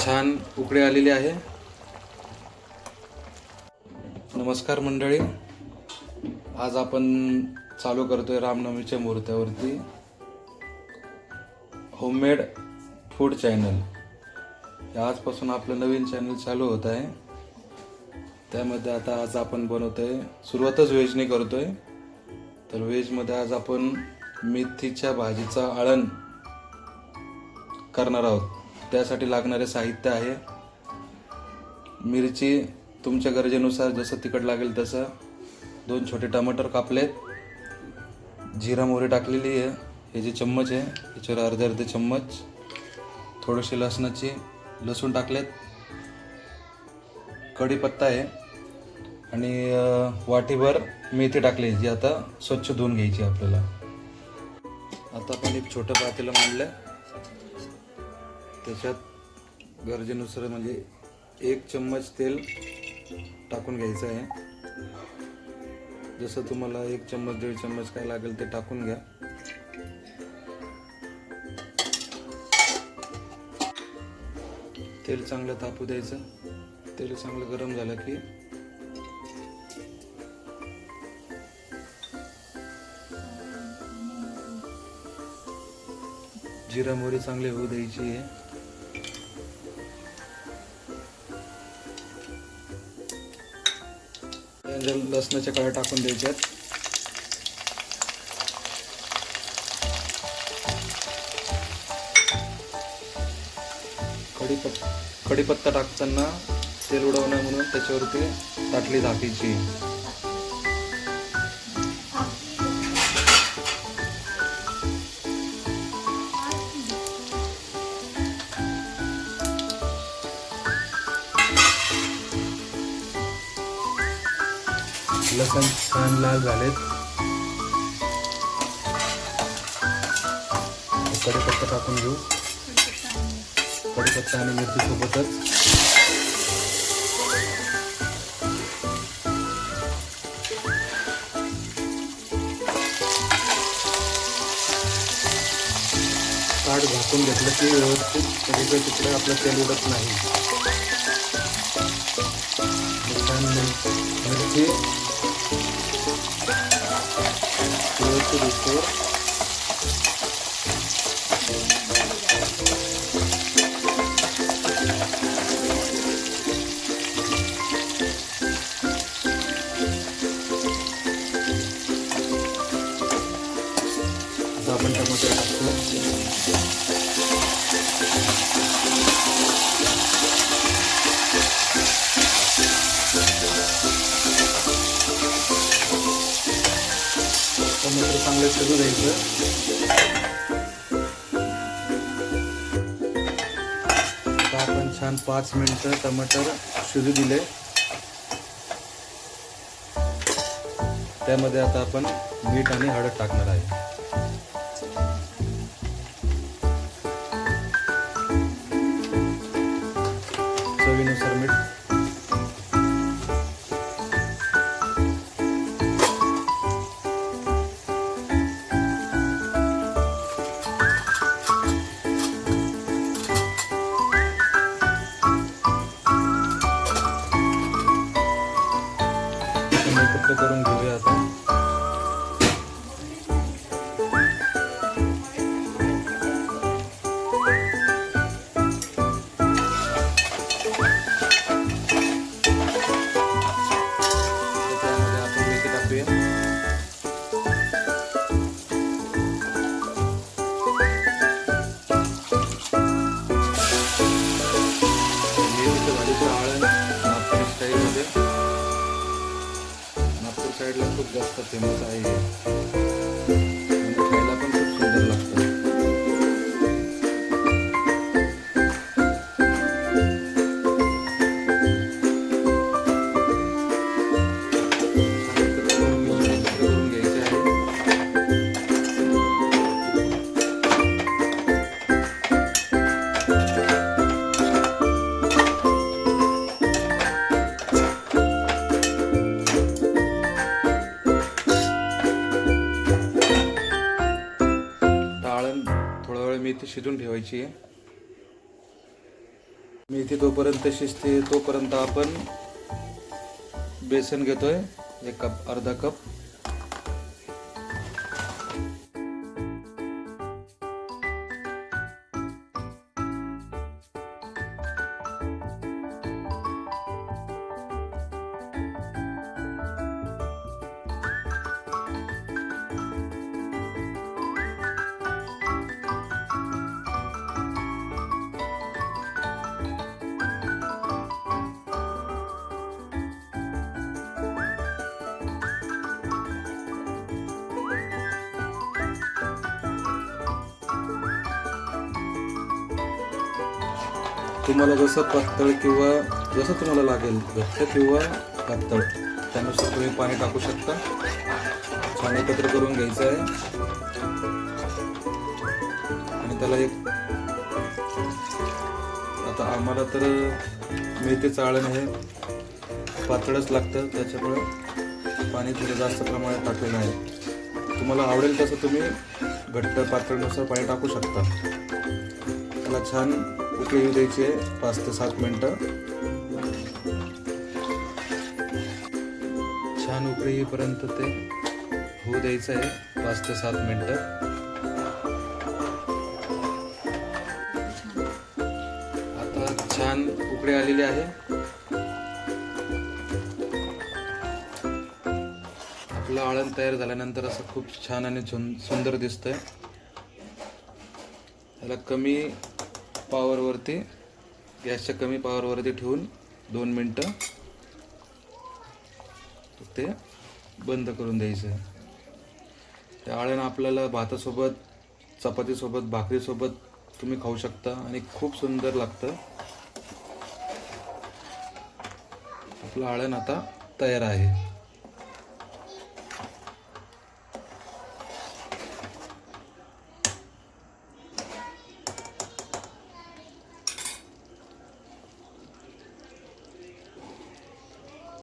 छान उकळी आलेली आहे। नमस्कार मंडळी, आज आपण चालू करतोय रामनवमीच्या मुहूर्तावरती होममेड फूड चॅनल। आजपासून आपलं नवीन चॅनल चालू होत आहे। त्यामध्ये आता आज आपण बनवतोय, सुरुवातच व्हेजने करतोय। तर व्हेजमध्ये आज आपण मेथीच्या भाजीचा आळण करणार आहोत। त्यासाठी लागणारे साहित्य आहे मिरची तुमच्या गरजेनुसार, जसं तिखट लागेल तसं, 2 छोटे टमाटर कापलेत, जिरा मोहरी टाकलेली आहे, हे जे चम्मच आहे याच्यावर अर्धे चम्मच, थोडीशी लसूण टाकलेत, कढीपत्ता आहे आणि वाटीभर मेथी टाकली, जी आता स्वच्छ धुवून घ्यायची आपल्याला। आता आपण एक छोटं पातेलं मांडलं, त्याच्यात गरजेनुसार म्हणजे 1 चम्मच तेल टाकून घ्यायचं आहे। जसं तुम्हाला 1 चम्मच 1.5 चम्मच काय लागेल ते टाकून घ्या। तेल चांगलं तापू द्यायचं। तेल चांगलं गरम झालं की जिरा मोहरी चांगली होऊ द्यायची आहे। लसणाच्या कळ्या टाकून द्यायच्यात। कढीपत्ता टाकताना तेल उडवू नये म्हणून त्याच्यावरती ताटली झाकायची। लसूण छान लाल झालेत, कढीपत्ता टाकून घेऊ। कढीपत्ता आणि मिरची सोबतच ताट झाकून घेतलं की व्यवस्थित सगळीकडे तिकडे आपलं तेल उडत नाही। छान मिरची व्यवस्थित दिसतो। आता आपण टमाटर टाकतो। टमाटर चांगले शिजू द्यायचं। आता आपण छान 5 मिनिटं टमाटर शिजू दिले। त्यामध्ये आता आपण मीठ आणि हळद टाकणार आहे। चवीनुसार मीठ, एकत्र करून घेऊया आता। त्यामध्ये आपण मेथी टाकूया। मेथीचं भाजीचं आळण नागपूर स्टाईलमध्ये, नागपूर साईडला खूप जास्त फेमस आहे आणि खायला पण खूप सुंदर लागतं। करून घ्यायचे आहे। थोडा वेळ मेथी शिजून ठेवायची आहे। मेथी तोपर्यंत शिजते तोपर्यंत आपण बेसन घेतोय 1 कप, अर्धा कप. तुम्हाला जसं पातळ किंवा जसं तुम्हाला लागेल घट्ट किंवा पातळ त्यानुसार तुम्ही पाणी टाकू शकता. छान एकत्र करून घ्यायचं आहे आणि त्याला एक आता आम्हाला तर मेथीचं आळण हे पातळच लागतं त्याच्यामुळे पाणी थोडं जास्त प्रमाणात टाकलेलं आहे. तुम्हाला आवडेल तसं तुम्ही घट्ट पातळनुसार पाणी टाकू शकता. त्याला छान उकळी येऊ द्यायची आहे 5 ते 7 मिनटं. छान उकळी येईपर्यंत ते होऊ द्यायचं आहे 5 ते 7 मिनटं. आता छान उकळी आलेली आहे. आपलं आळण तयार झाल्यानंतर असं खूप छान आणि सुंदर दिसतंय. त्याला कमी पॉवरवरती, गॅसच्या कमी पॉवरवरती ठेवून 2 मिनटं ते बंद करून द्यायचं. ते आळण आपल्याला भातासोबत, चपातीसोबत, भाकरीसोबत तुम्ही खाऊ शकता आणि खूप सुंदर लागतं. आपलं आळण आता तयार आहे.